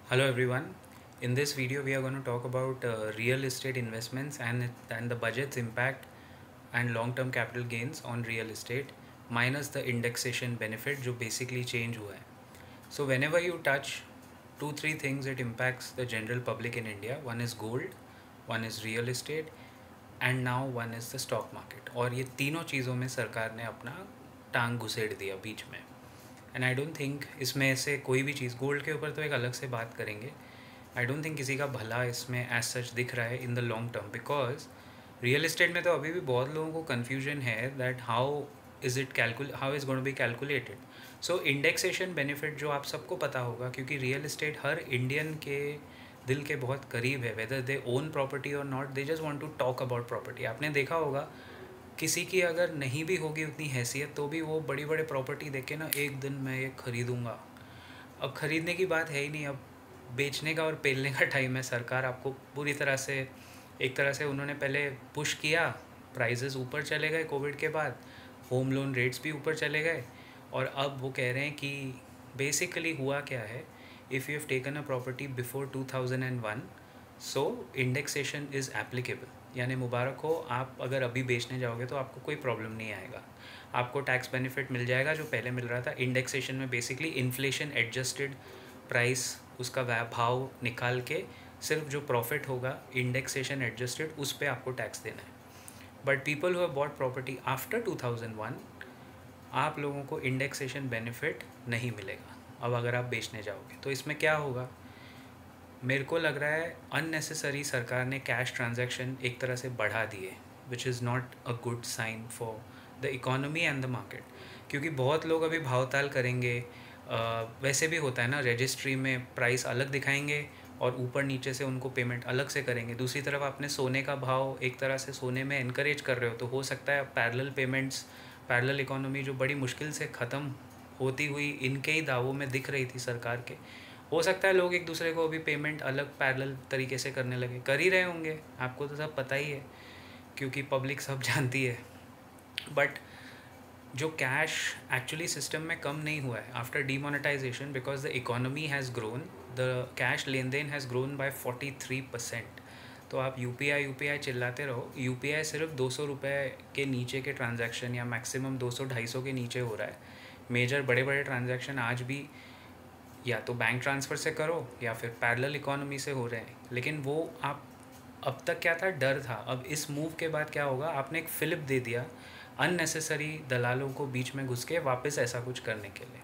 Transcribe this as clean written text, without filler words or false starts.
Hello everyone. In this video, we are going to talk about real estate investments and the budget's impact and long-term capital gains on real estate minus the indexation benefit जो basically change हुआ है. So whenever you touch three things, it impacts the general public in India. One is gold, one is real estate, and now one is the stock market. और ये तीनों चीज़ों में सरकार ने अपना टांग घुसेड़ दिया बीच में. एंड आई डोंट थिंक इसमें से कोई भी चीज़, गोल्ड के ऊपर तो एक अलग से बात करेंगे. आई डोंट थिंक किसी का भला इसमें एज सच दिख रहा है in the long term, because real estate में तो अभी भी बहुत लोगों को कन्फ्यूजन है that how is going to be calculated. So indexation benefit जो आप सबको पता होगा, क्योंकि रियल इस्टेट हर इंडियन के दिल के बहुत करीब है. वेदर दे ओन प्रॉपर्टी और not, they just want to talk about property. आपने देखा होगा किसी की अगर नहीं भी होगी उतनी हैसियत तो भी वो बड़ी बड़े प्रॉपर्टी देख के ना एक दिन मैं ये ख़रीदूँगा. अब ख़रीदने की बात है ही नहीं, अब बेचने का और पेलने का टाइम है. सरकार आपको पूरी तरह से, एक तरह से उन्होंने पहले पुश किया, प्राइजेस ऊपर चले गए कोविड के बाद, होम लोन रेट्स भी ऊपर चले गए, और अब वो कह रहे हैं कि बेसिकली हुआ क्या है, if you have taken a property before 2001 so indexation is applicable. यानी मुबारक हो, आप अगर अभी बेचने जाओगे तो आपको कोई प्रॉब्लम नहीं आएगा, आपको टैक्स बेनिफिट मिल जाएगा जो पहले मिल रहा था. इंडेक्सेशन में बेसिकली इन्फ्लेशन एडजस्टेड प्राइस, उसका भाव निकाल के सिर्फ जो प्रॉफिट होगा इंडेक्सेशन एडजस्टेड उस पर आपको टैक्स देना है. But people who have bought property after 2001, आप लोगों को इंडेक्सेशन बेनिफिट नहीं मिलेगा अब अगर आप बेचने जाओगे. तो इसमें क्या होगा, मेरे को लग रहा है अननेसेसरी सरकार ने कैश ट्रांजैक्शन एक तरह से बढ़ा दिए, which is not a good sign for the economy and the market. क्योंकि बहुत लोग अभी भावताल करेंगे. वैसे भी होता है ना, रजिस्ट्री में प्राइस अलग दिखाएंगे और ऊपर नीचे से उनको पेमेंट अलग से करेंगे. दूसरी तरफ आपने सोने का भाव एक तरह से सोने में इनकरेज कर रहे हो, तो हो सकता है पैरेलल पेमेंट्स, पैरेलल इकोनॉमी जो बड़ी मुश्किल से ख़त्म होती हुई इनके ही दावों में दिख रही थी सरकार के, हो सकता है लोग एक दूसरे को अभी पेमेंट अलग पैरेलल तरीके से करने लगे. कर ही रहे होंगे, आपको तो सब पता ही है क्योंकि पब्लिक सब जानती है. बट जो कैश एक्चुअली सिस्टम में कम नहीं हुआ है after demonetization, because the economy has grown, the cash लेन देन हैज़ ग्रोन बाय 43%. तो आप यूपीआई चिल्लाते रहो, यूपीआई सिर्फ 200 रुपये के नीचे के ट्रांजैक्शन या मैक्सिमम 200-250 के नीचे हो रहा है. मेजर बड़े बड़े ट्रांजैक्शन आज भी या तो बैंक ट्रांसफ़र से करो या फिर पैरेलल इकोनॉमी से हो रहे हैं. लेकिन वो आप, अब तक क्या था, डर था. अब इस मूव के बाद क्या होगा, आपने एक फिलिप दे दिया अननेसेसरी दलालों को बीच में घुस के वापस ऐसा कुछ करने के लिए.